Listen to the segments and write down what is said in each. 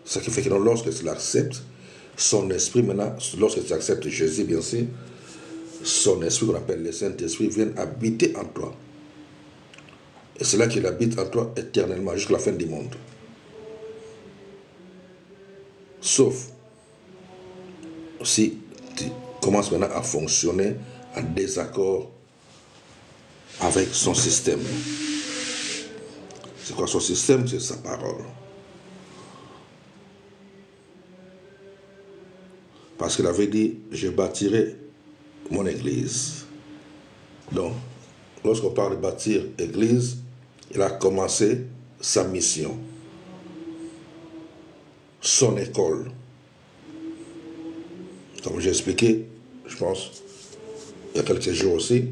Ce qui fait que lorsque tu l'acceptes, son esprit maintenant, lorsque tu acceptes Jésus, bien sûr, son esprit qu'on appelle le Saint-Esprit vient habiter en toi. Et c'est là qu'il habite en toi éternellement jusqu'à la fin du monde. Sauf si tu commences maintenant à fonctionner en désaccord avec son système. C'est quoi son système? C'est sa parole. Parce qu'il avait dit, je bâtirai mon église. Donc, lorsqu'on parle de bâtir église, il a commencé sa mission, son école. Comme j'ai expliqué, je pense, il y a quelques jours aussi,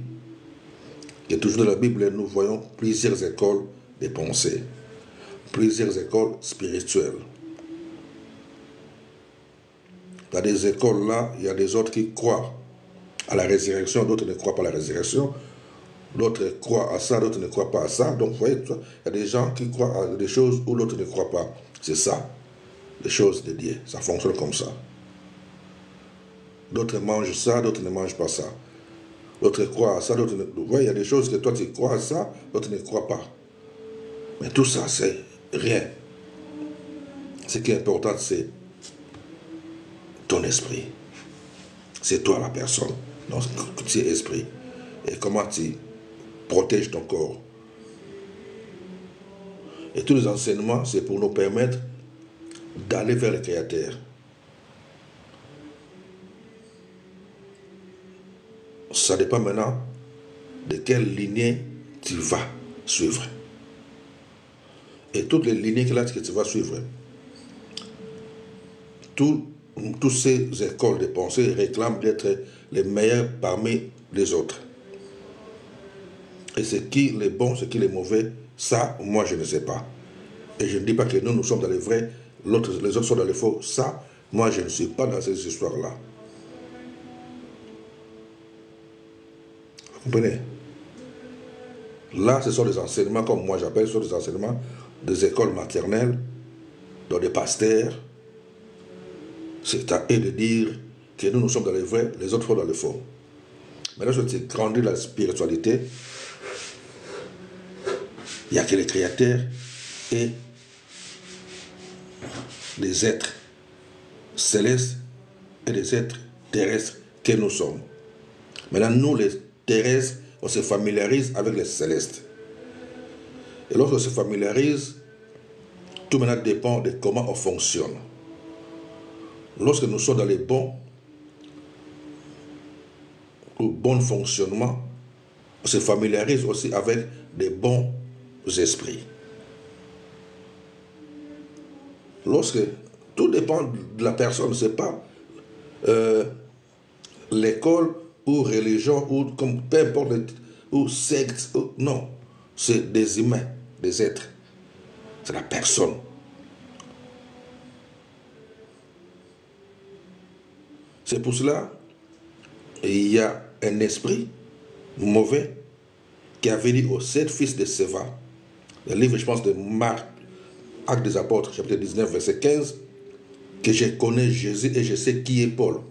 que toujours dans la Bible, nous voyons plusieurs écoles de pensée, plusieurs écoles spirituelles. Dans des écoles là, il y a des autres qui croient à la résurrection, d'autres ne croient pas à la résurrection, d'autres croient à ça, d'autres ne croient pas à ça. Donc, vous voyez, il y a des gens qui croient à des choses où l'autre ne croit pas. C'est ça, les choses de Dieu. Ça fonctionne comme ça. D'autres mangent ça, d'autres ne mangent pas ça. D'autres croient à ça, d'autres ne... Vous voyez, il y a des choses que toi tu crois à ça, d'autres ne croient pas. Mais tout ça, c'est rien. Ce qui est important, c'est ton esprit. C'est toi la personne. Donc, tu es esprit. Et comment tu protèges ton corps. Et tous les enseignements, c'est pour nous permettre d'aller vers le Créateur. Ça dépend maintenant de quelle lignée tu vas suivre. Et toutes les lignées que tu vas suivre, toutes ces écoles de pensée réclament d'être les meilleurs parmi les autres. Et ce qui est bon, ce qui est mauvais, ça, moi, je ne sais pas. Et je ne dis pas que nous sommes dans les vrais, les autres sont dans les faux. Ça, moi, je ne suis pas dans ces histoires-là. Vous comprenez? Là, ce sont des enseignements, comme moi j'appelle, ce sont des enseignements des écoles maternelles, dans des pasteurs. C'est à eux de dire que nous sommes dans les vrais, les autres sont dans les faux. Mais lorsque tu grandis la spiritualité, il n'y a que les créateurs et les êtres célestes et les êtres terrestres que nous sommes. Maintenant, nous, les terrestres, on se familiarise avec les célestes. Et lorsqu'on se familiarise, tout maintenant dépend de comment on fonctionne. Lorsque nous sommes dans les bons fonctionnements, on se familiarise aussi avec des bons esprits. Lorsque tout dépend de la personne, ce n'est pas l'école ou religion ou comme peu importe ou secte, non, c'est des humains, des êtres, c'est la personne. C'est pour cela il y a un esprit mauvais qui avait dit aux 7 fils de Séva, le livre, je pense, de Marc, Actes des Apôtres, chapitre 19, verset 15, que je connais Jésus et je sais qui est Paul.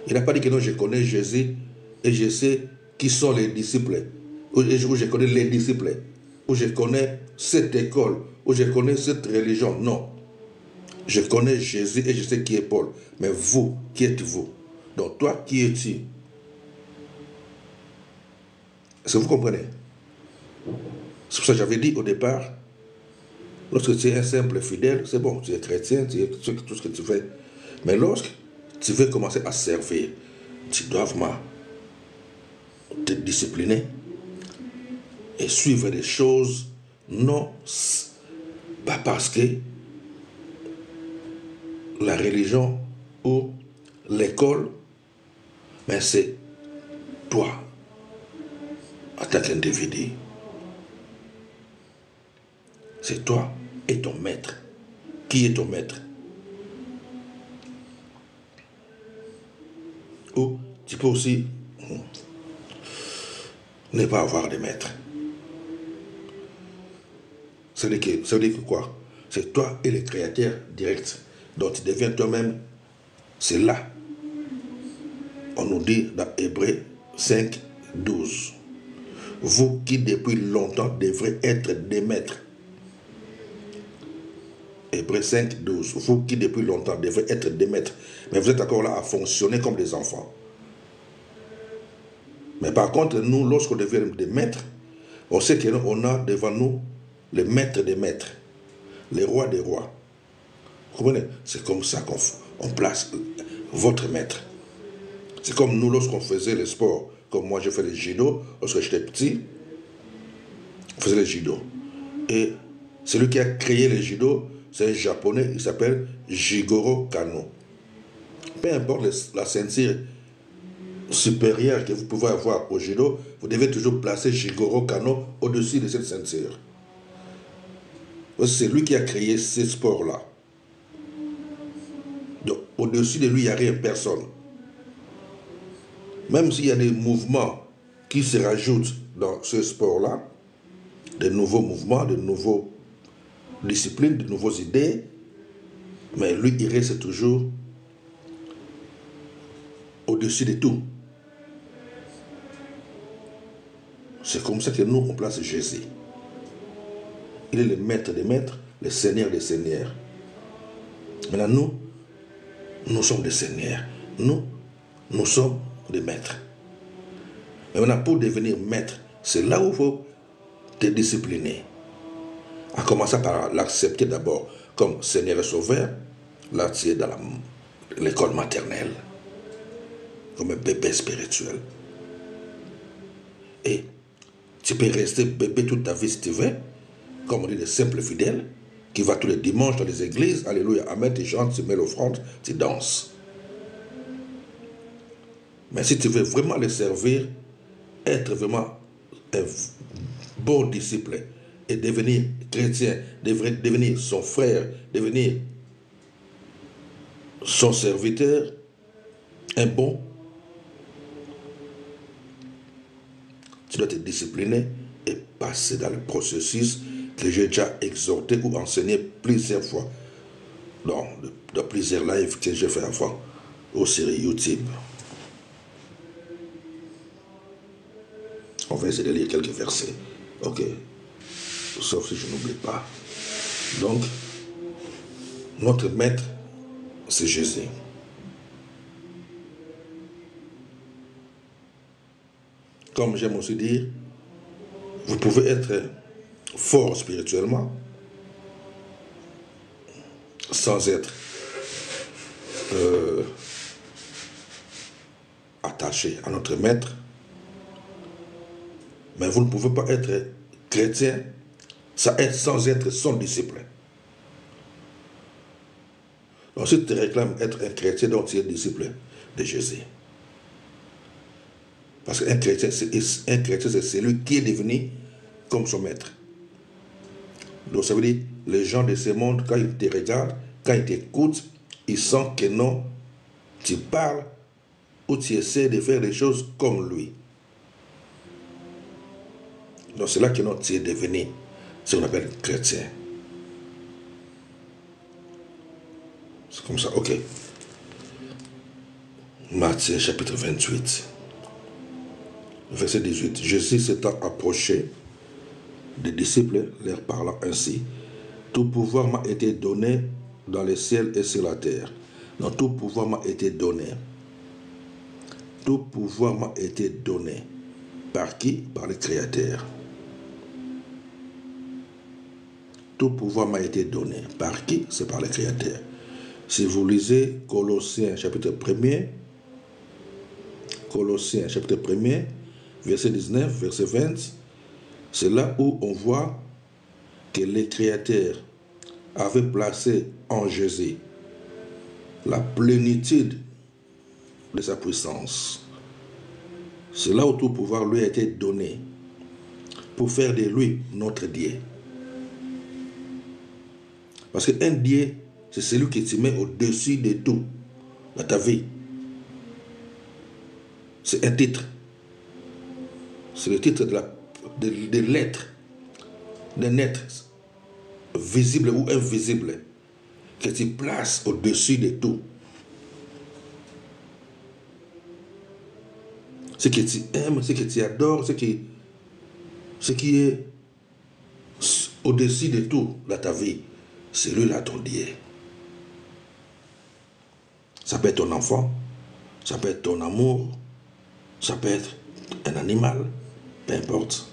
Il n'a pas dit que non, je connais Jésus et je sais qui sont les disciples, ou je connais les disciples, ou je connais cette école, ou je connais cette religion. Non. Je connais Jésus et je sais qui est Paul. Mais vous, qui êtes-vous? Donc toi, qui es-tu? Est-ce que vous comprenez? C'est pour ça que j'avais dit au départ, lorsque tu es un simple fidèle, c'est bon, tu es chrétien, tu es tout ce que tu fais. Mais lorsque tu veux commencer à servir, tu dois vraiment te discipliner et suivre des choses, non pas parce que la religion ou l'école, mais c'est toi, en tant qu'individu. C'est toi et ton maître. Qui est ton maître? Ou tu peux aussi ne pas avoir de maître. Ça veut dire que quoi? c'est toi et le Créateur direct. Donc tu deviens toi-même. C'est là. On nous dit dans Hébreux 5, 12. Vous qui depuis longtemps devrez être des maîtres. Hébreux 5, 12. Vous qui depuis longtemps devrez être des maîtres. Mais vous êtes encore là à fonctionner comme des enfants. Mais par contre, nous, lorsqu'on devient des maîtres, on sait qu'on a devant nous les maîtres des maîtres, les rois des rois. Vous comprenez? C'est comme ça qu'on place votre maître. C'est comme nous, lorsqu'on faisait le sport. Comme moi, je fais le judo. Lorsque j'étais petit, on faisait le judo. Et celui qui a créé le judo, c'est un japonais, il s'appelle Jigoro Kano. Peu importe la ceinture supérieure que vous pouvez avoir au judo, vous devez toujours placer Jigoro Kano au-dessus de cette ceinture. C'est lui qui a créé ce sport-là. Donc, au-dessus de lui, il n'y a rien, personne. Même s'il y a des mouvements qui se rajoutent dans ce sport-là, de nouveaux mouvements, de nouvelles disciplines, de nouvelles idées, mais lui, il reste toujours au-dessus de tout. C'est comme ça que nous, on place Jésus. Il est le maître des maîtres, le seigneur des seigneurs. Maintenant, nous sommes des seigneurs. Nous sommes des maîtres. Mais maintenant, pour devenir maître, c'est là où il faut te discipliner. À commencer par l'accepter d'abord comme Seigneur et Sauveur. Là, tu es dans l'école maternelle. Comme un bébé spirituel. Et tu peux rester bébé toute ta vie si tu veux. Comme on dit, les simples fidèles, qui va tous les dimanches dans les églises. Alléluia, amen, tu chantes, tu mets l'offrande, tu danses. Mais si tu veux vraiment les servir, être vraiment un bon disciple et devenir chrétien, devenir son frère, devenir son serviteur, un bon, tu dois te discipliner et passer dans le processus que j'ai déjà exhorté ou enseigné plusieurs fois dans plusieurs lives que j'ai fait avant aux séries YouTube. On va essayer de lire quelques versets. Ok. Sauf si je n'oublie pas. Donc, notre maître, c'est Jésus. Comme j'aime aussi dire, vous pouvez être fort spirituellement sans être attaché à notre maître. Mais vous ne pouvez pas être chrétien sans être son disciple. Donc si tu réclames être un chrétien, donc tu es disciple de Jésus. Parce qu'un chrétien, c'est celui qui est devenu comme son maître. Donc ça veut dire, les gens de ce monde, quand ils te regardent, quand ils t'écoutent, ils sentent que non, tu parles ou tu essaies de faire des choses comme lui. Donc c'est là que non, tu es devenu ce qu'on appelle chrétien. C'est comme ça, ok. Matthieu chapitre 28. Verset 18. Jésus s'étant approché des disciples, leur parlant ainsi. Tout pouvoir m'a été donné dans le ciel et sur la terre. Donc tout pouvoir m'a été donné. Tout pouvoir m'a été donné. Par qui? Par le Créateur. Tout pouvoir m'a été donné. Par qui? C'est par le Créateur. Si vous lisez Colossiens chapitre 1er, Colossiens chapitre 1er, verset 19, verset 20, c'est là où on voit que le Créateur avait placé en Jésus la plénitude de sa puissance. C'est là où tout pouvoir lui a été donné pour faire de lui notre Dieu. Parce qu'un Dieu, c'est celui qui te met au-dessus de tout dans ta vie. C'est un titre. C'est le titre de l'être, d'un être. visible ou invisible, que tu places au-dessus de tout. Ce que tu aimes, ce que tu adores, ce qui est au-dessus de tout dans ta vie, c'est lui là ton Dieu. Ça peut être ton enfant, ça peut être ton amour, ça peut être un animal, peu importe.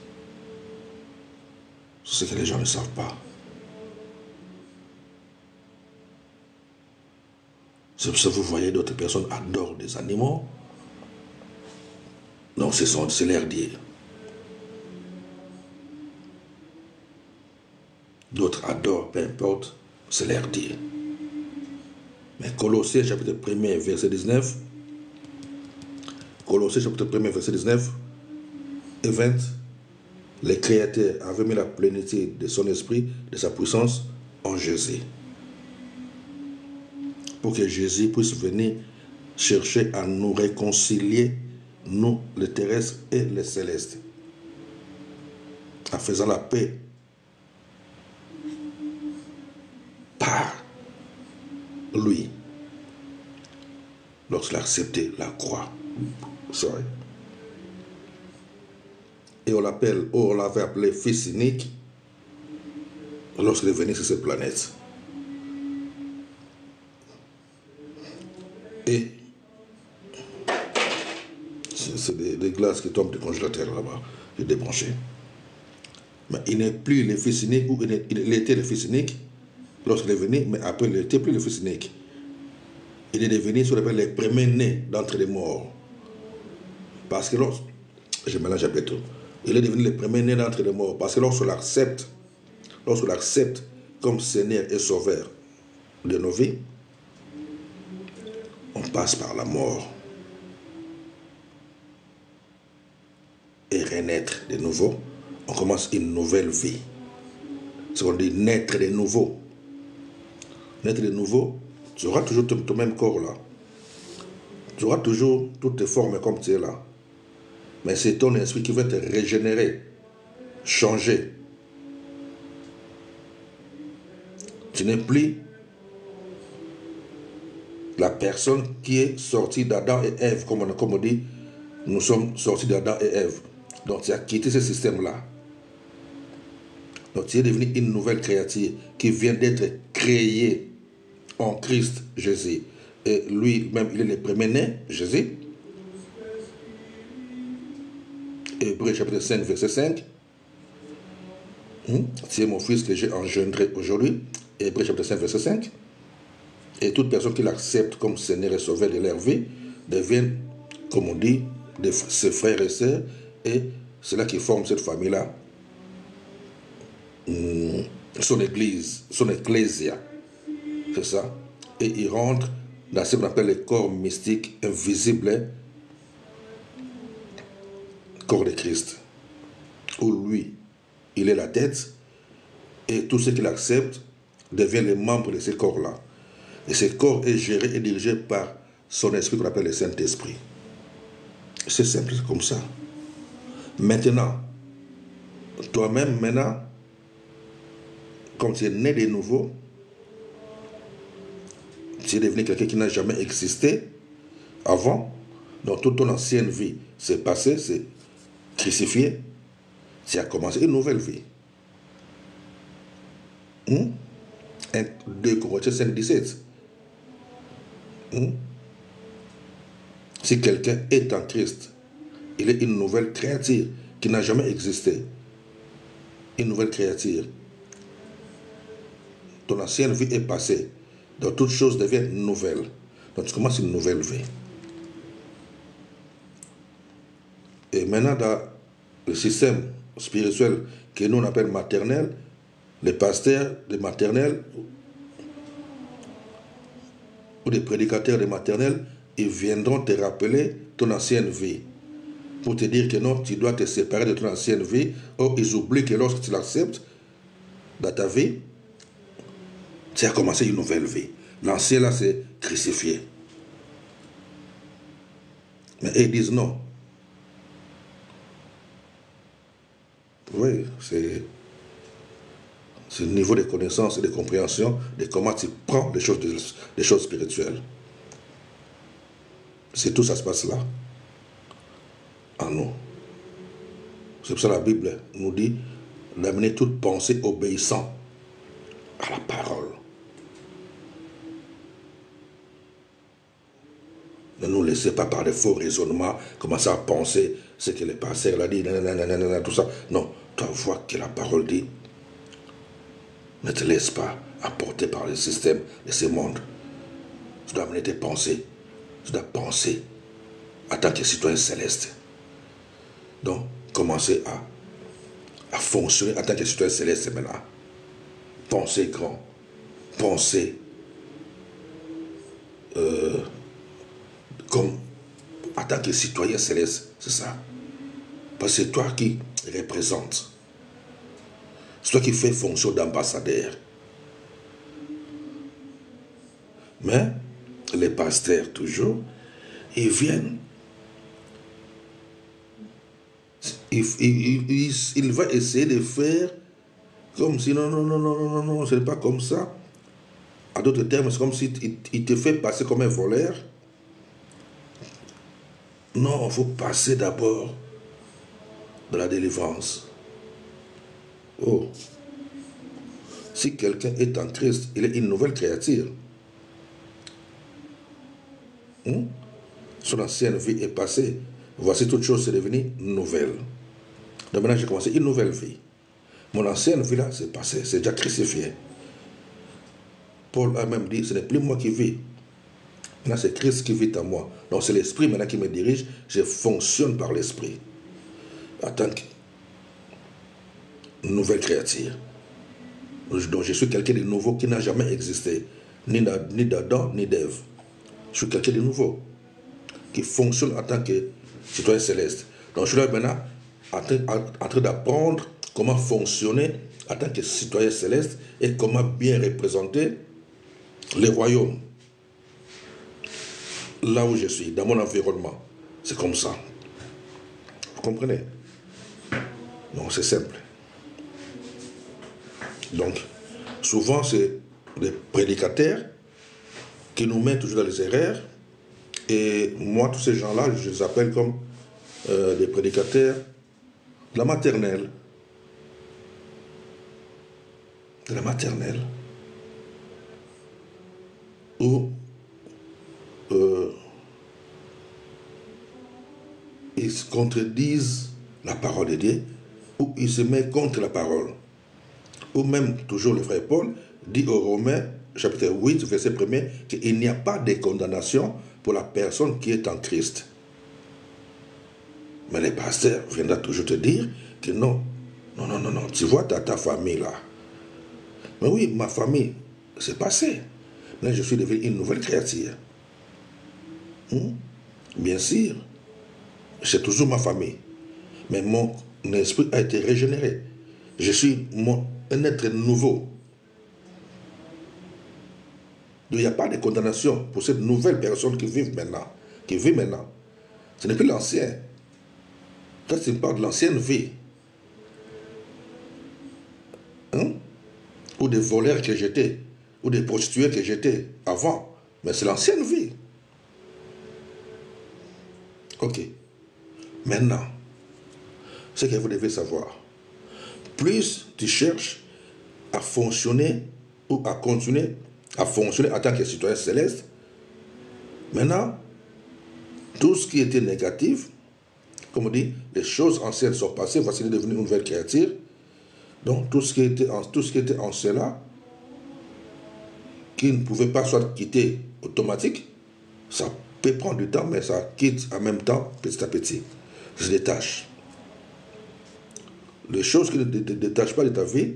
C'est ce que les gens ne savent pas. C'est pour ça que vous voyez d'autres personnes adorent des animaux. Non, c'est leur Dieu. D'autres adorent, peu importe, c'est leur Dieu. Mais Colossiens chapitre 1er, verset 19, Colossiens chapitre 1er, verset 19 et 20, le Créateur avait mis la plénitude de son esprit, de sa puissance en Jésus. Pour que Jésus puisse venir chercher à nous réconcilier, nous, les terrestres et les célestes, en faisant la paix par lui, lorsqu'il a accepté la croix. Sorry. Et on l'avait appelé fils unique lorsqu'il est venu sur cette planète. Et c'est des glaces qui tombent du congélateur là-bas, j'ai débranché. Mais il n'est plus le fils unique, ou il était le fils unique lorsqu'il est venu, mais après il n'était plus le fils unique. Il est devenu ce qu'on appelle le premier-né d'entre les morts. Parce que je mélange un peu tout. Il est devenu le premier-né d'entre les morts. Parce que lorsqu'on l'accepte comme Seigneur et Sauveur de nos vies, on passe par la mort. Et renaître de nouveau, on commence une nouvelle vie. C'est qu'on dit naître de nouveau. Naître de nouveau, tu auras toujours ton même corps là. Tu auras toujours toutes tes formes comme tu es là. Mais c'est ton esprit qui va te régénérer, changer. Tu n'es plus la personne qui est sortie d'Adam et Ève, comme on dit, nous sommes sortis d'Adam et Ève. Donc tu as quitté ce système-là. Donc tu es devenu une nouvelle créature qui vient d'être créée en Christ Jésus. Et lui-même, il est le premier-né, Jésus. Hébreux chapitre 5, verset 5. Tu es mon fils que j'ai engendré aujourd'hui. Hébreux chapitre 5, verset 5. Et toute personne qui l'accepte comme Seigneur et Sauveur de leur vie deviennent, comme on dit, ses frères et sœurs. Et c'est là qui forme cette famille-là. Son église, son ecclésia. C'est ça. Et il rentre dans ce qu'on appelle le corps mystique invisible, corps de Christ, où lui, il est la tête, et tous ceux qui l'acceptent deviennent les membres de ce corps-là. Et ce corps est géré et dirigé par son esprit qu'on appelle le Saint-Esprit. C'est simple comme ça. Maintenant, toi-même, comme tu es né de nouveau, tu es devenu quelqu'un qui n'a jamais existé avant. Donc toute ton ancienne vie s'est passée, c'est crucifié. Tu as commencé une nouvelle vie. 2 Corinthiens 5, 17. Si quelqu'un est en Christ, il est une nouvelle créature qui n'a jamais existé. Une nouvelle créature. Ton ancienne vie est passée. Donc toutes choses deviennent nouvelles. Donc tu commences une nouvelle vie. Et maintenant, dans le système spirituel que nous on appelle maternel, les pasteurs de maternelle ou des prédicateurs de maternelle, ils viendront te rappeler ton ancienne vie. Pour te dire que non, tu dois te séparer de ton ancienne vie. Or, ils oublient que lorsque tu l'acceptes dans ta vie, tu as commencé une nouvelle vie. L'ancien là, c'est crucifié. Mais ils disent non. Oui, C'est le niveau de connaissance et de compréhension de comment tu prends les choses spirituelles. C'est tout ça se passe là, en nous. C'est pour ça que la Bible nous dit d'amener toute pensée obéissant à la parole. Ne nous laissez pas par des faux raisonnements commencer à penser ce que le pasteur a dit, nanana, tout ça. Non, toi vois que la parole dit. Ne te laisse pas apporter par le système de ce monde. Tu dois amener tes pensées. Tu dois penser en tant que citoyen céleste. Donc, commencer à fonctionner en tant que citoyen céleste maintenant. Penser grand. Penser comme en tant que citoyen céleste. C'est ça. Parce que c'est toi qui représente. C'est toi qui fais fonction d'ambassadeur. Mais les pasteurs, toujours, ils viennent. Il va essayer de faire comme si non, ce n'est pas comme ça. En d'autres termes, c'est comme si il te fait passer comme un voleur. Non, il faut passer d'abord de la délivrance. Oh, si quelqu'un est en Christ, il est une nouvelle créature. Son ancienne vie est passée. Voici toute chose est devenue nouvelle. Donc maintenant, j'ai commencé une nouvelle vie. Mon ancienne vie là, c'est passé, c'est déjà crucifié. Paul a même dit, ce n'est plus moi qui vis. Maintenant, c'est Christ qui vit en moi. Donc c'est l'Esprit maintenant qui me dirige. Je fonctionne par l'Esprit. En tant que nouvelle créature. Donc je suis quelqu'un de nouveau qui n'a jamais existé. Ni d'Adam, ni d'Ève. Je suis quelqu'un de nouveau. Qui fonctionne en tant que citoyen céleste. Donc je suis là maintenant en train d'apprendre comment fonctionner en tant que citoyen céleste et comment bien représenter les royaumes. Là où je suis, dans mon environnement. C'est comme ça. Vous comprenez? Donc c'est simple. Donc, souvent c'est les prédicateurs qui nous mettent toujours dans les erreurs. Et moi, tous ces gens-là, je les appelle comme des prédicateurs de la maternelle. De la maternelle. Où ils contredisent la parole de Dieu, où ils se mettent contre la parole. Ou même, toujours le frère Paul dit aux Romains, chapitre 8, verset 1er, qu'il n'y a pas de condamnation pour la personne qui est en Christ. Mais les pasteurs viendront toujours te dire que non, tu vois ta famille là. Mais oui, ma famille, c'est passé. Là, je suis devenu une nouvelle créature. Bien sûr, c'est toujours ma famille. Mais mon esprit a été régénéré. Je suis un être nouveau. Il n'y a pas de condamnation pour cette nouvelle personne qui vit maintenant. Ce n'est plus l'ancien. Quand tu parles de l'ancienne vie, ou des voleurs que j'étais, ou des prostituées que j'étais avant, mais c'est l'ancienne vie. Ok. Maintenant, ce que vous devez savoir, plus tu cherches à fonctionner ou à continuer à fonctionner en tant que citoyen céleste, maintenant, tout ce qui était négatif, comme on dit, les choses anciennes sont passées, voici devenu une nouvelle créature. Donc tout ce qui était en cela, qui ne pouvait pas soit quitter automatique, ça peut prendre du temps, mais ça quitte en même temps, petit à petit. Ça se détache. Les choses qui ne te détachent pas de ta vie,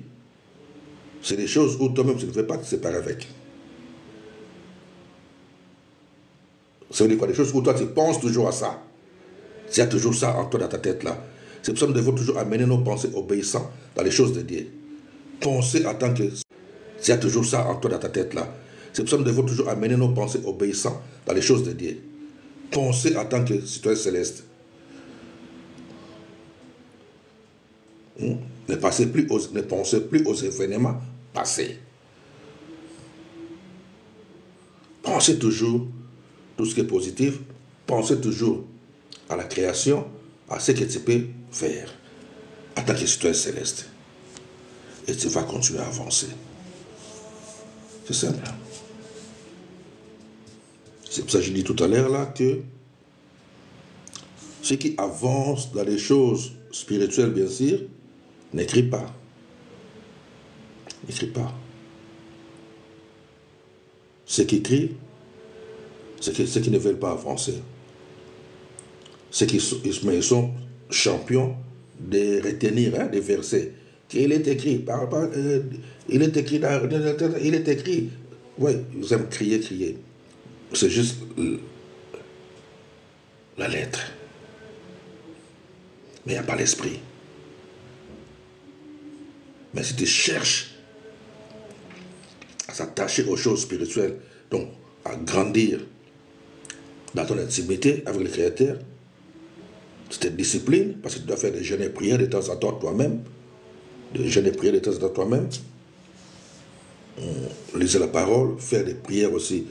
c'est des choses où toi-même tu ne veux pas te séparer avec. Ça veut dire quoi? Des choses où toi tu penses toujours à ça. Il y a toujours ça en toi dans ta tête là. C'est pour ça que nous devons toujours amener nos pensées obéissantes dans les choses de Dieu. Penser en tant que... Il y a toujours ça en toi dans ta tête là. C'est pour ça que nous devons toujours amener nos pensées obéissantes dans les choses de Dieu. Penser en tant que citoyen céleste. Ne pensez plus aux événements passés. Pensez toujours tout ce qui est positif. Pensez toujours à la création, à ce que tu peux faire en tant que citoyen céleste. Et tu vas continuer à avancer. C'est simple. C'est pour ça que je dis tout à l'heure là que ceux qui avancent dans les choses spirituelles, bien sûr, n'écrit pas. N'écrit pas. Ceux qui crient, ceux qui ne veulent pas avancer. Ceux qui sont champions de retenir des versets. Il est écrit, il est écrit, il est écrit. Oui, ils aiment crier. C'est juste la lettre. Mais il n'y a pas l'esprit. Mais si tu cherches à s'attacher aux choses spirituelles, donc à grandir dans ton intimité avec le Créateur, tu te disciplines, parce que tu dois faire des jeûnes et prières de temps en temps toi-même, Lisez la parole, faire des prières aussi,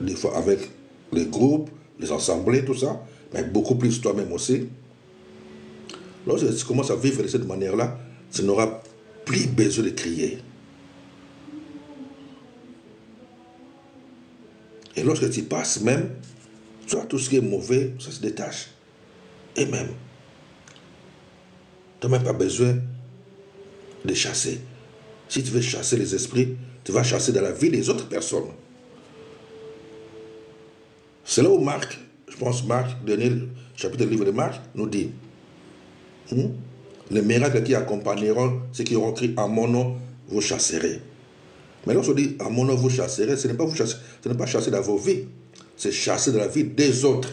des fois avec les groupes, les assemblées, tout ça, mais beaucoup plus toi-même aussi. Lorsque tu commences à vivre de cette manière-là, tu n'auras plus besoin de crier. Et lorsque tu passes même, tu vois, tout ce qui est mauvais, ça se détache. Et même, tu n'as même pas besoin de chasser. Si tu veux chasser les esprits, tu vas chasser dans la vie des autres personnes. C'est là où Marc, je pense Marc, dernier chapitre du livre de Marc, nous dit les miracles qui accompagneront ceux qui auront crié en mon nom, vous chasserez. Mais lorsqu'on dit en mon nom, vous chasserez, ce n'est pas vous chasser, ce n'est pas chasser dans vos vies, c'est chasser dans la vie des autres.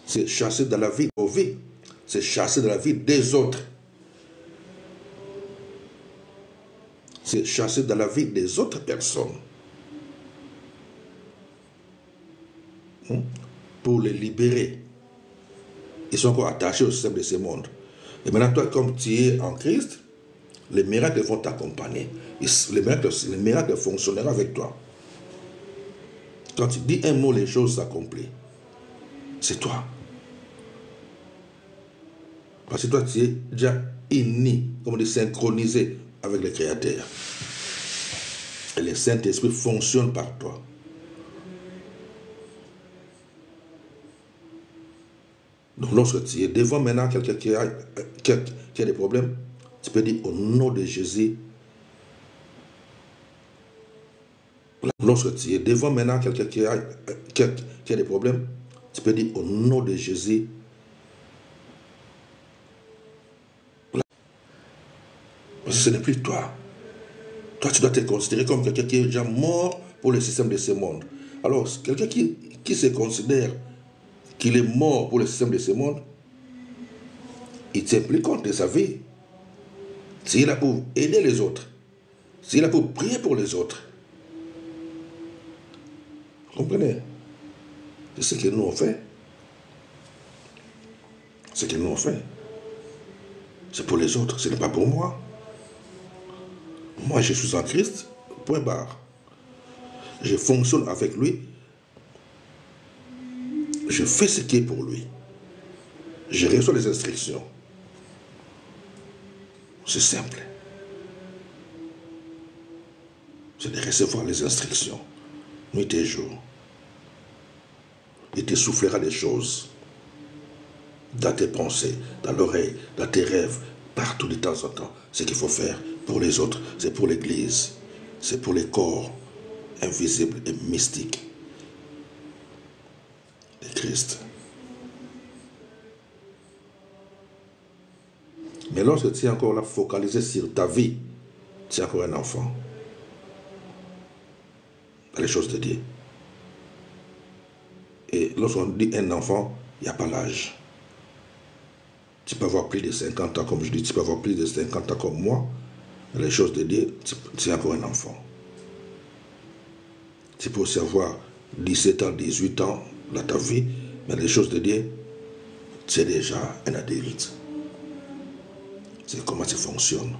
C'est chasser dans la vie de vos vies, c'est chasser dans la vie des autres. C'est chasser dans la vie des autres personnes. Pour les libérer. Ils sont encore attachés au système de ce monde. Et maintenant, toi, comme tu es en Christ, les miracles vont t'accompagner. Les miracles fonctionneront avec toi. Quand tu dis un mot, les choses s'accomplissent. C'est toi. Parce que toi, tu es déjà uni, comme on dit, synchronisé avec le Créateur. Et le Saint-Esprit fonctionne par toi. Donc lorsque tu es devant maintenant quelqu'un qui a des problèmes, tu peux dire au nom de Jésus. Lorsque tu es devant maintenant quelqu'un qui a des problèmes, tu peux dire au nom de Jésus. Parce que ce n'est plus toi. Toi, tu dois te considérer comme quelqu'un qui est déjà mort pour le système de ce monde. Alors, quelqu'un qui se considère qu'il est mort pour le système de ce monde, il ne tient plus compte de sa vie. S'il est là pour aider les autres, s'il est là pour prier pour les autres. Vous comprenez? C'est ce que nous on fait. Ce que nous on fait. C'est pour les autres, ce n'est pas pour moi. Moi, je suis en Christ, point barre. Je fonctionne avec lui. Je fais ce qui est pour lui. Je reçois les instructions. C'est simple. C'est de recevoir les instructions, nuit et jour. Il te soufflera des choses dans tes pensées, dans l'oreille, dans tes rêves, partout de temps en temps. Ce qu'il faut faire pour les autres, c'est pour l'Église, c'est pour les corps invisibles et mystiques de Christ. Mais lorsque tu es encore là focalisé sur ta vie, tu es encore un enfant. Dans les choses de Dieu. Et lorsqu'on dit un enfant, il n'y a pas l'âge. Tu peux avoir plus de 50 ans, comme je dis, tu peux avoir plus de 50 ans comme moi. Dans les choses de Dieu, tu es encore un enfant. Tu peux aussi avoir 17 ans, 18 ans dans ta vie, mais les choses de Dieu, tu es déjà un adulte. C'est comment ça fonctionne.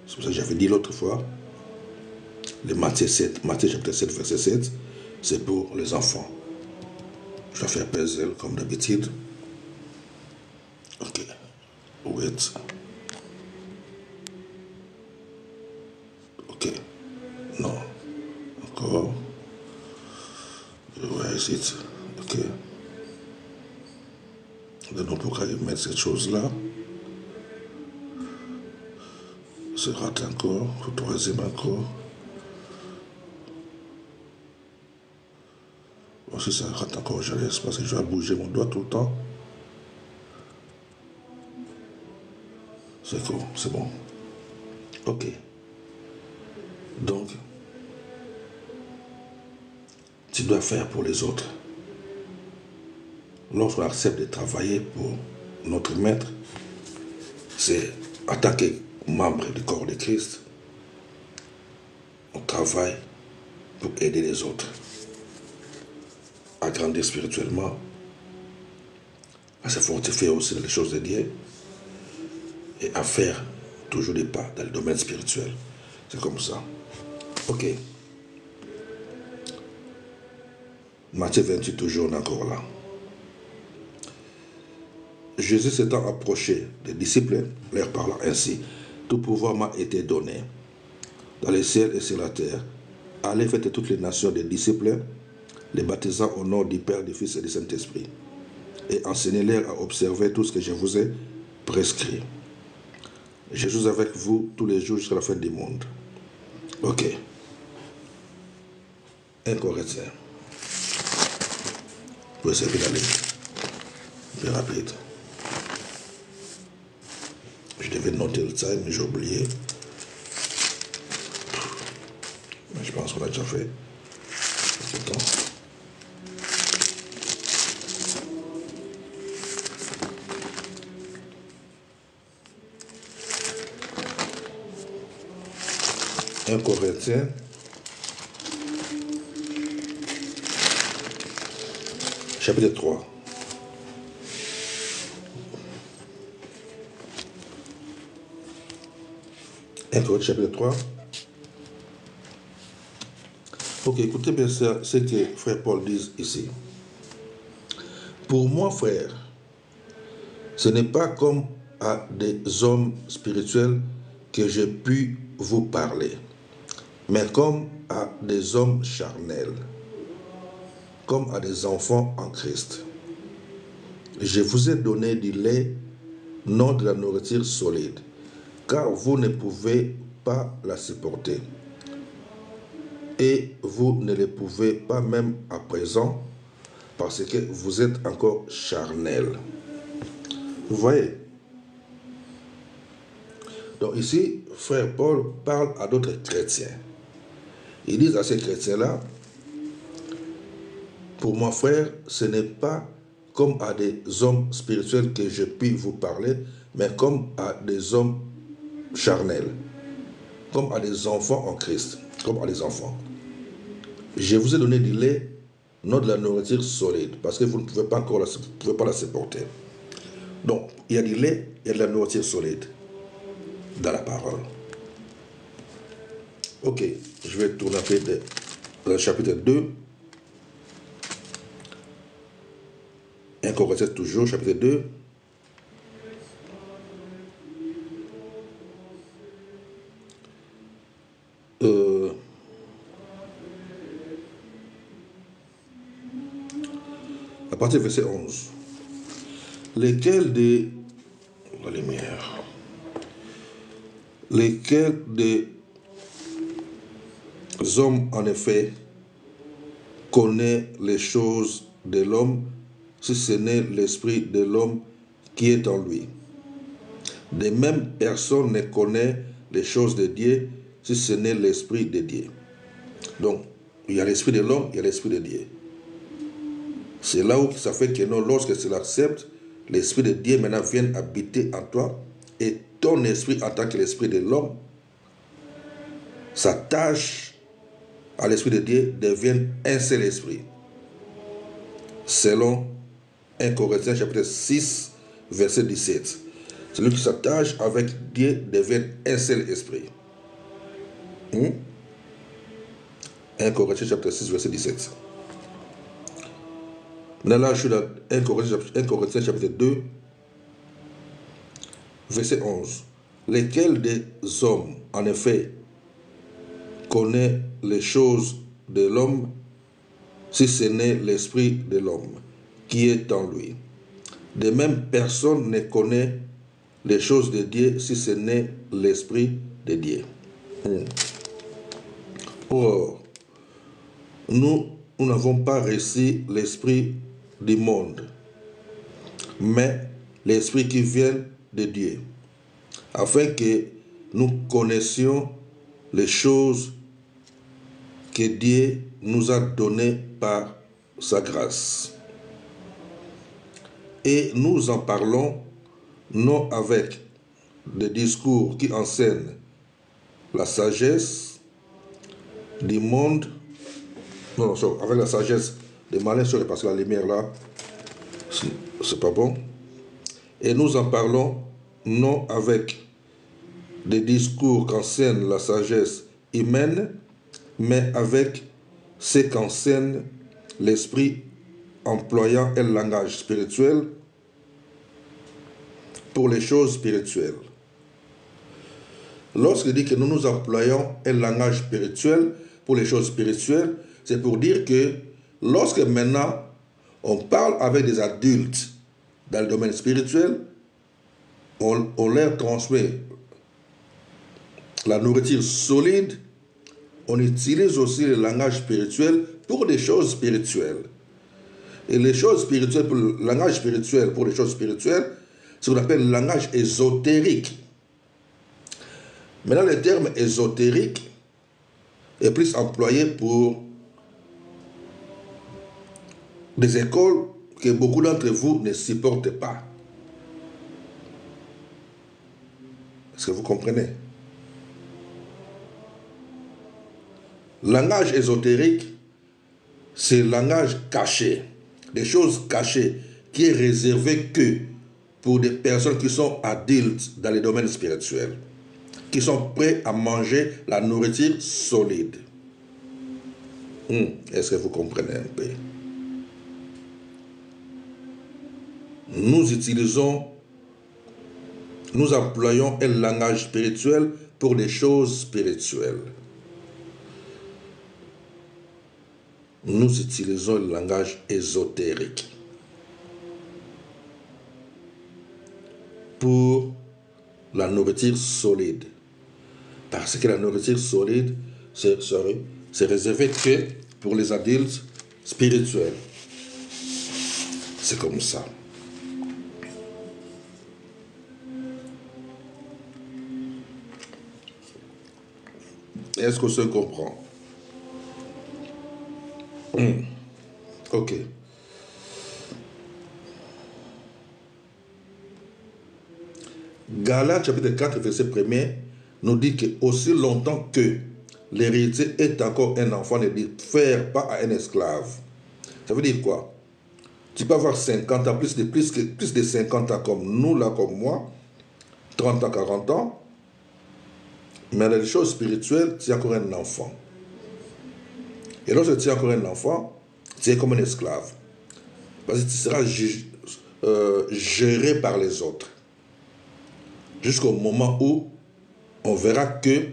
C'est pour ça que j'avais dit l'autre fois, le Matthieu chapitre 7, verset 7, c'est pour les enfants. Je vais faire puzzle comme d'habitude. Ok. Wait. Ok. Non. Encore. Where is it? Ok. Donc pourquoi ils mettent cette chose-là? Se rate encore. Le troisième encore. Bon, si ça rate encore, je laisse parce que je vais bouger mon doigt tout le temps. C'est cool, c'est bon. Ok. Donc, tu dois faire pour les autres. Lorsqu'on accepte de travailler pour notre maître, c'est en tant que membre du corps de Christ, on travaille pour aider les autres à grandir spirituellement, à se fortifier aussi dans les choses de Dieu et à faire toujours des pas dans le domaine spirituel. C'est comme ça. Ok. Matthieu 28, toujours, on est encore là. Jésus s'étant approché des disciples, leur parlant ainsi, tout pouvoir m'a été donné dans les ciels et sur la terre. Allez, faites toutes les nations des disciples, les baptisant au nom du Père, du Fils et du Saint-Esprit, et enseignez-leur à observer tout ce que je vous ai prescrit. Je suis avec vous tous les jours jusqu'à la fin du monde. Ok. 1 Corinthiens. Pour essayer d'aller plus rapide. Je devais noter le time, mais j'ai oublié. Mais je pense qu'on a déjà fait. C'est temps. Un Corinthiens. Chapitre 3. Un Corinthiens, chapitre 3. Ok, écoutez bien ça, ce que frère Paul dit ici. Pour moi, frère, ce n'est pas comme à des hommes spirituels que j'ai pu vous parler, mais comme à des hommes charnels, comme à des enfants en Christ. Je vous ai donné du lait, non de la nourriture solide, car vous ne pouvez pas la supporter. Et vous ne le pouvez pas même à présent, parce que vous êtes encore charnel. Vous voyez? Donc ici, frère Paul parle à d'autres chrétiens. Ils disent à ces chrétiens-là, pour moi, frère, ce n'est pas comme à des hommes spirituels que je puis vous parler, mais comme à des hommes charnels, comme à des enfants en Christ, comme à des enfants. Je vous ai donné du lait, non de la nourriture solide, parce que vous ne pouvez pas encore la supporter. Donc, il y a du lait et de la nourriture solide dans la parole. Ok, je vais tourner un peu dans le chapitre 2. 1 Corinthiens toujours, chapitre 2. À partir du verset 11. Lesquels des... La lumière. Lesquels des hommes, en effet, connaît les choses de l'homme, si ce n'est l'esprit de l'homme qui est en lui. De même, personne ne connaît les choses de Dieu, si ce n'est l'esprit de Dieu. Donc, il y a l'esprit de l'homme, il y a l'esprit de Dieu. C'est là où ça fait que non, lorsque tu l'acceptes, l'esprit de Dieu maintenant vient habiter en toi, et ton esprit en tant que l'esprit de l'homme s'attache à l'esprit de Dieu, devient un seul esprit. Selon 1 Corinthiens chapitre 6, verset 17. Celui qui s'attache avec Dieu devient un seul esprit. 1 Corinthiens chapitre 6, verset 17. Maintenant là, je suis dans 1 Corinthiens chapitre 2, verset 11. Lesquels des hommes, en effet, connaît les choses de l'homme, si ce n'est l'esprit de l'homme qui est en lui. De même, personne ne connaît les choses de Dieu si ce n'est l'esprit de Dieu. Or, nous n'avons pas reçu l'esprit du monde, mais l'esprit qui vient de Dieu, afin que nous connaissions les choses que Dieu nous a données par sa grâce. Et nous en parlons non avec des discours qui enseignent la sagesse du monde, non, avec la sagesse des malins, parce que la lumière là, c'est pas bon. Et nous en parlons non avec des discours qu'enseigne la sagesse humaine, mais avec ce qu'enseigne l'esprit, employant un langage spirituel pour les choses spirituelles. Lorsqu'il dit que nous employons un langage spirituel pour les choses spirituelles, c'est pour dire que lorsque maintenant on parle avec des adultes dans le domaine spirituel, on leur transmet la nourriture solide, on utilise aussi le langage spirituel pour des choses spirituelles. Et les choses spirituelles, pour le langage spirituel pour les choses spirituelles, c'est ce qu'on appelle le langage ésotérique. Maintenant, le terme ésotérique est plus employé pour des écoles que beaucoup d'entre vous ne supportent pas. Est-ce que vous comprenez? Langage ésotérique, c'est le langage caché, des choses cachées, qui est réservé que pour des personnes qui sont adultes dans les domaines spirituels, qui sont prêts à manger la nourriture solide. Est-ce que vous comprenez un peu? Nous employons un langage spirituel pour des choses spirituelles. Nous utilisons le langage ésotérique pour la nourriture solide. Parce que la nourriture solide, c'est réservé que pour les adultes spirituels. C'est comme ça. Est-ce qu'on se comprend? Ok. Galates chapitre 4, verset 1er nous dit que aussi longtemps que l'héritier est encore un enfant, ne diffère pas à un esclave. Ça veut dire quoi? Tu peux avoir 50 ans, plus de 50 ans comme nous, là, comme moi, 30 ans, 40 ans, mais dans les choses spirituelles, tu es encore un enfant. Et lorsque tu es encore un enfant, tu es comme un esclave. Parce que tu seras géré par les autres. Jusqu'au moment où on verra que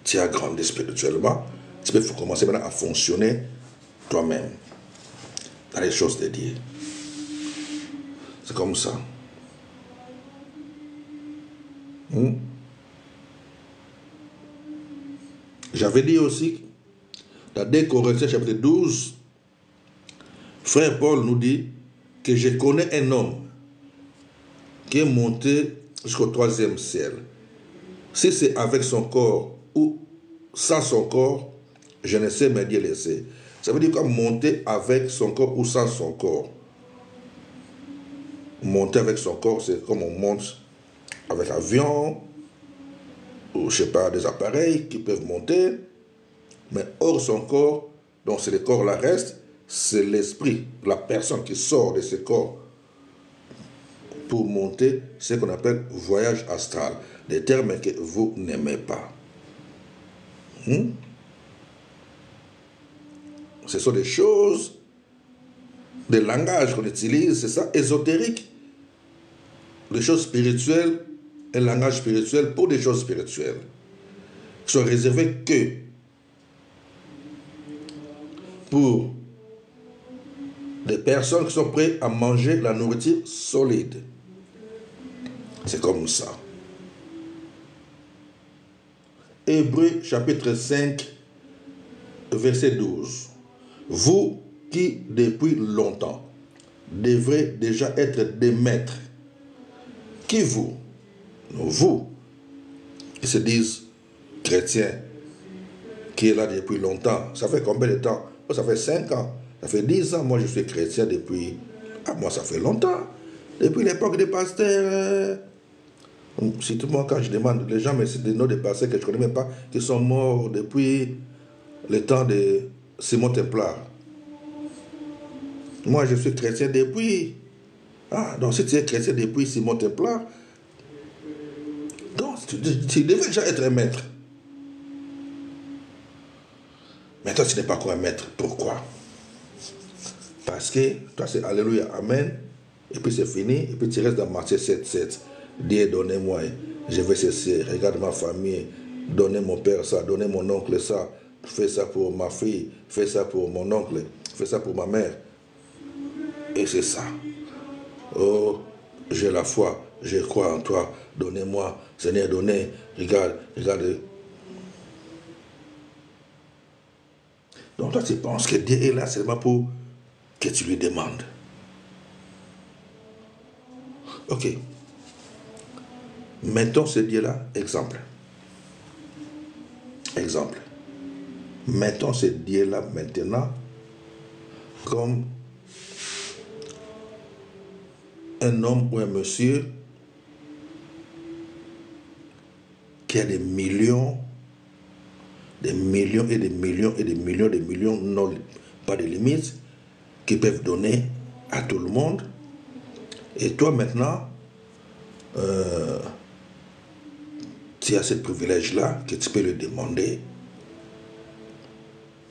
tu as grandi spirituellement, tu peux commencer maintenant à fonctionner toi-même dans les choses de Dieu. C'est comme ça. J'avais dit aussi, dans 2 Corinthiens chapitre 12, frère Paul nous dit que je connais un homme qui est monté jusqu'au 3e ciel. Si c'est avec son corps ou sans son corps, je ne sais, mais Dieu le sait. Ça veut dire quoi, monter avec son corps ou sans son corps? Monter avec son corps, c'est comme on monte avec avion, ou je ne sais pas, des appareils qui peuvent monter, mais hors son corps, donc c'est le corps là reste, c'est l'esprit, la personne qui sort de ce corps pour monter ce qu'on appelle voyage astral, des termes que vous n'aimez pas. Ce sont des choses, des langages qu'on utilise, c'est ça, ésotérique. Des choses spirituelles, un langage spirituel pour des choses spirituelles, qui sont réservées que pour des personnes qui sont prêtes à manger la nourriture solide. C'est comme ça. Hébreux chapitre 5, verset 12. Vous qui, depuis longtemps, devrez déjà être des maîtres. Qui vous? Vous, qui se disent chrétiens, qui est là depuis longtemps. Ça fait combien de temps? Ça fait 5 ans. Ça fait 10 ans. Moi, je suis chrétien depuis... moi, ça fait longtemps. Depuis l'époque des pasteurs. Surtout moi, quand je demande, les gens me citent des noms des pasteurs que je ne connais même pas, qui sont morts depuis le temps de Simon Templar. Moi, je suis chrétien depuis... donc si tu es chrétien depuis Simon Templar, donc tu devais déjà être un maître. Mais toi, tu n'es pas encore un maître. Pourquoi? Parce que toi, c'est Alléluia, Amen, et puis c'est fini, et puis tu restes dans Matthieu 7. Dieu, donnez-moi, je vais cesser, regarde ma famille, donnez mon père ça, donnez mon oncle ça, fais ça pour ma fille, fais ça pour mon oncle, fais ça pour ma mère. Et c'est ça. Oh, j'ai la foi, je crois en toi, donnez-moi, Seigneur, donnez, regarde. Donc toi, tu penses que Dieu est là seulement pour que tu lui demandes. Ok. Mettons ce Dieu-là, exemple. Mettons ce Dieu-là maintenant comme un homme ou un monsieur qui a des millions et des millions, non, pas de limites, qui peuvent donner à tout le monde. Et toi maintenant, tu as ce privilège-là que tu peux lui demander.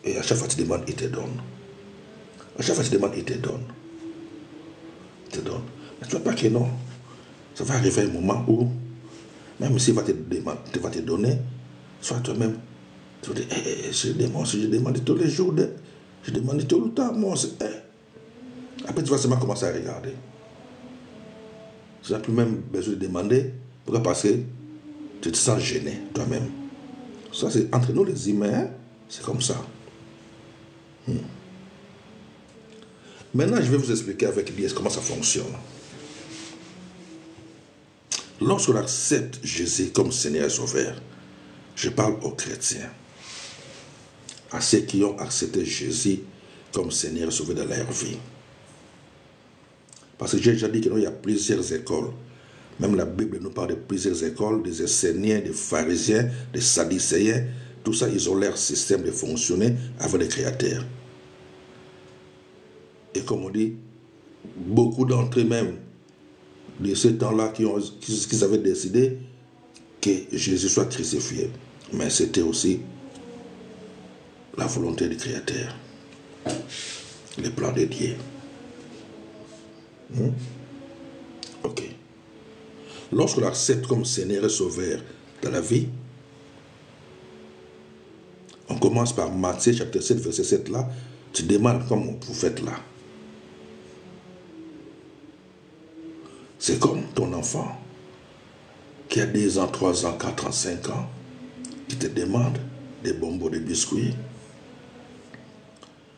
Et à chaque fois que tu demandes, il te donne. À chaque fois que tu demandes, il te donne. Mais tu ne vois pas que non. Ça va arriver un moment où, même s'il va te donner, soit toi-même, tu vas dire, je demande tous les jours, je demande tout le temps, moi, après tu vas seulement commencer à regarder. Tu n'as plus même besoin de demander, pourquoi? Parce que tu te sens gêné toi-même. Ça, c'est entre nous les humains, c'est comme ça. Maintenant, je vais vous expliquer avec l'IS comment ça fonctionne. Lorsqu'on accepte Jésus comme Seigneur et Sauveur, je parle aux chrétiens, à ceux qui ont accepté Jésus comme Seigneur et Sauveur de leur vie. Parce que j'ai déjà dit qu'il y a plusieurs écoles. Même la Bible nous parle de plusieurs écoles, des Esséniens, des pharisiens, des sadducéens. Tout ça, ils ont leur système de fonctionner avec les créateurs. Et comme on dit, beaucoup d'entre eux même, de ce temps-là, qui avaient décidé que Jésus soit crucifié. Mais c'était aussi la volonté du Créateur, le plan de Dieu. Ok. Lorsqu'on l'accepte comme Seigneur et Sauveur de la vie, on commence par Matthieu chapitre 7, verset 7 là, tu demandes comme vous faites là. C'est comme ton enfant qui a 2 ans, 3 ans, 4 ans, 5 ans, qui te demande des bonbons, des biscuits.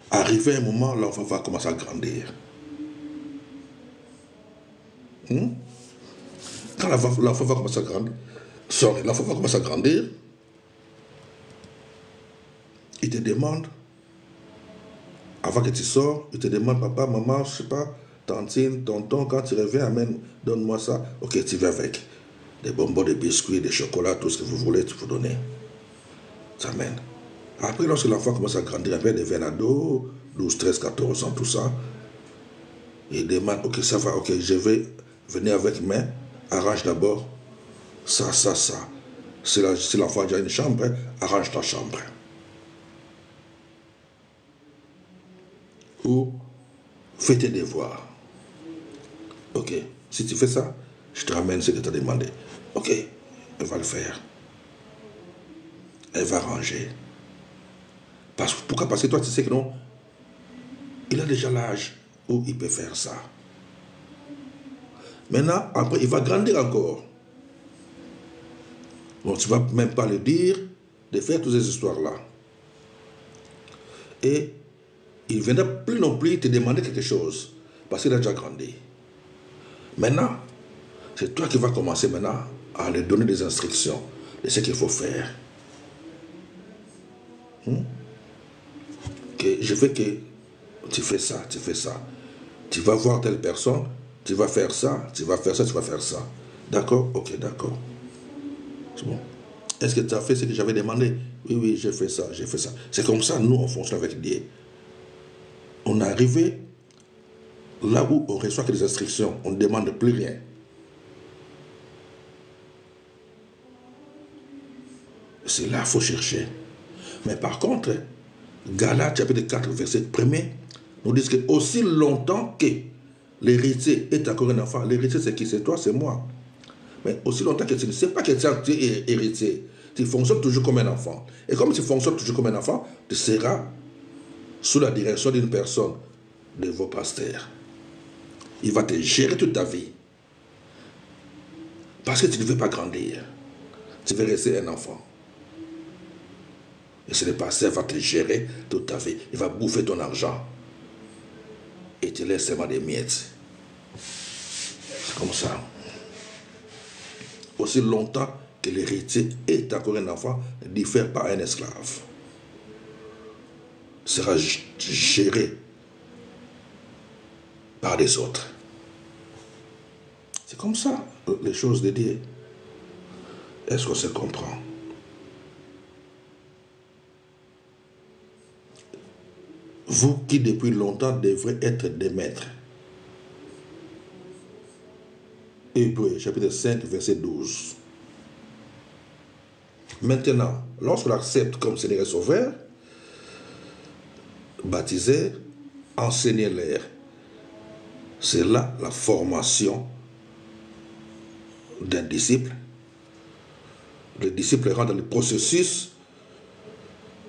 Arrivé un moment, l'enfant va commencer à grandir. Quand l'enfant va commencer à grandir, il te demande, avant que tu sors, il te demande, papa, maman, je ne sais pas, tantine, tonton, quand tu reviens, amène, donne-moi ça. Ok, tu vas avec des bonbons, des biscuits, des chocolats, tout ce que vous voulez, tu peux donner. Ça amène. Après, lorsque l'enfant commence à grandir, il devient ado, 12, 13, 14 ans, tout ça. Il demande, ok, ça va, ok, je vais venir avec, mais arrange d'abord ça, ça, ça. Si l'enfant a déjà une chambre, arrange ta chambre. Ou fais tes devoirs. Ok, si tu fais ça, je te ramène ce que tu as demandé. Ok, elle va le faire. Elle va ranger. Pourquoi? Parce que toi, tu sais que non, il a déjà l'âge où il peut faire ça. Maintenant, après, il va grandir encore. Donc, tu ne vas même pas le dire de faire toutes ces histoires-là. Et il ne viendra plus non plus te demander quelque chose, parce qu'il a déjà grandi. Maintenant, c'est toi qui vas commencer maintenant à lui donner des instructions de ce qu'il faut faire. Que je veux que tu fais ça, tu fais ça. Tu vas voir telle personne, tu vas faire ça, tu vas faire ça, tu vas faire ça. D'accord? Ok, d'accord. C'est bon. Est-ce que tu as fait ce que j'avais demandé? Oui, oui, j'ai fait ça, j'ai fait ça. C'est comme ça, nous, on fonctionne avec Dieu. On est arrivé là où on reçoit que des instructions, on ne demande plus rien. C'est là qu'il faut chercher. Mais par contre, Galates chapitre 4, verset 1er, nous dit que aussi longtemps que l'héritier est encore un enfant, l'héritier c'est qui? C'est toi, c'est moi. Mais aussi longtemps que tu ne sais pas que tu es héritier, tu fonctionnes toujours comme un enfant. Et comme tu fonctionnes toujours comme un enfant, tu seras sous la direction d'une personne, de vos pasteurs. Il va te gérer toute ta vie. Parce que tu ne veux pas grandir. Tu veux rester un enfant. Et le pasteur va te gérer toute ta vie. Il va bouffer ton argent. Et te laisse seulement des miettes. C'est comme ça. Aussi longtemps que l'héritier est encore un enfant, ne diffère pas un esclave. Il sera géré par les autres. C'est comme ça, les choses de Dieu. Est-ce qu'on se comprend? Vous qui depuis longtemps devrez être des maîtres. Hébreux, chapitre 5, verset 12. Maintenant, lorsqu'on accepte comme Seigneur et Sauveur, baptisé, enseignez-leur. C'est là la formation d'un disciple. Le disciple rentre dans le processus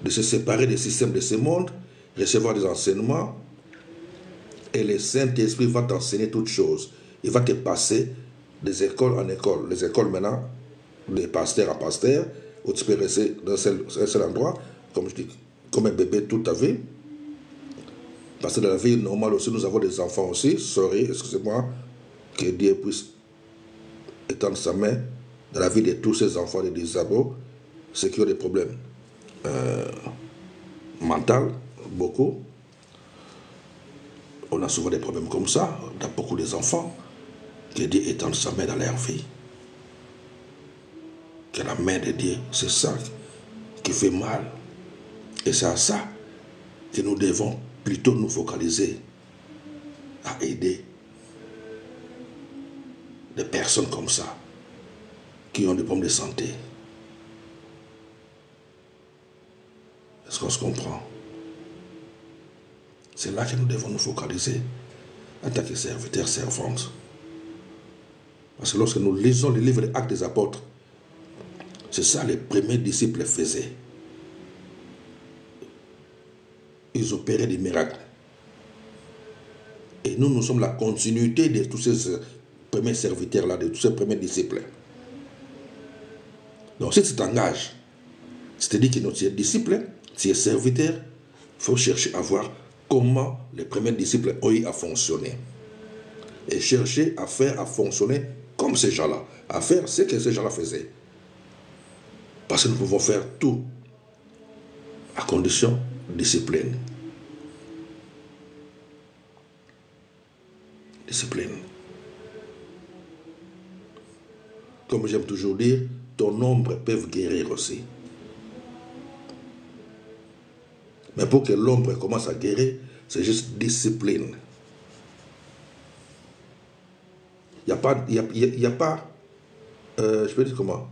de se séparer des systèmes de ce monde, recevoir des enseignements, et le Saint-Esprit va t'enseigner toutes choses. Il va te passer des écoles en école. Les écoles maintenant, de pasteur à pasteur, où tu peux rester dans un seul endroit, comme je dis, comme un bébé toute ta vie. Parce que dans la vie normale aussi, nous avons des enfants aussi. Sorry, excusez-moi, que Dieu puisse étendre sa main dans la vie de tous ces enfants de Isabelle, ceux qui ont des problèmes mentaux, beaucoup. On a souvent des problèmes comme ça, dans beaucoup des enfants, que Dieu étende sa main dans leur vie. Que la main de Dieu, c'est ça qui fait mal. Et c'est à ça que nous devons plutôt nous focaliser à aider des personnes comme ça, qui ont des problèmes de santé. Est-ce qu'on se comprend? C'est là que nous devons nous focaliser en tant que serviteurs, servantes. Parce que lorsque nous lisons le livre des Actes des Apôtres, c'est ça les premiers disciples faisaient. Ils opéraient des miracles. Et nous, nous sommes la continuité de tous ces premiers serviteurs-là, de tous ces premiers disciples. Donc si tu t'engages, c'est-à-dire que tu es disciple, tu es serviteur, il faut chercher à voir comment les premiers disciples ont eu à fonctionner. Et chercher à faire, à fonctionner comme ces gens-là, à faire ce que ces gens-là faisaient. Parce que nous pouvons faire tout à condition de discipline. Discipline. Comme j'aime toujours dire, ton ombre peut guérir aussi. Mais pour que l'ombre commence à guérir, C'est juste discipline. Il n'y a pas, je peux dire comment?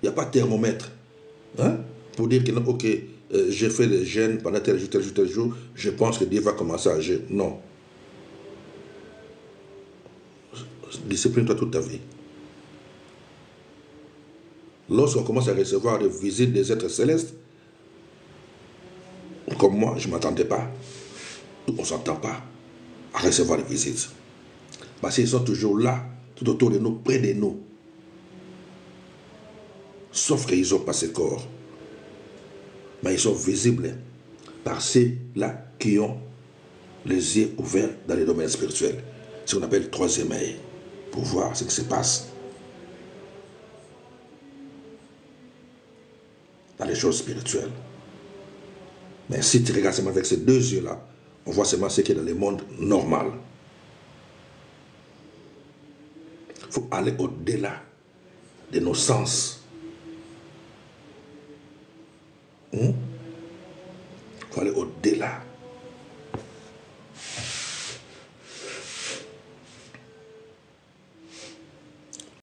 Il n'y a pas de thermomètre. Hein? Pour dire que, non, ok, j'ai fait des jeûnes pendant tel jour, tel jour, tel jour, je pense que Dieu va commencer à agir. Non. Discipline-toi toute ta vie. Lorsqu'on commence à recevoir des visites des êtres célestes, comme moi, je ne m'attendais pas. On ne s'entend pas à recevoir des visites. Parce qu'ils sont toujours là, tout autour de nous, près de nous. Sauf qu'ils n'ont pas ce corps. Mais ils sont visibles par ceux-là qui ont les yeux ouverts dans les domaines spirituels. C'est ce qu'on appelle le troisième œil, pour voir ce qui se passe dans les choses spirituelles. Mais si tu regardes seulement avec ces deux yeux-là, on voit seulement ce qui est dans le monde normal. Il faut aller au-delà de nos sens. Il faut aller au-delà.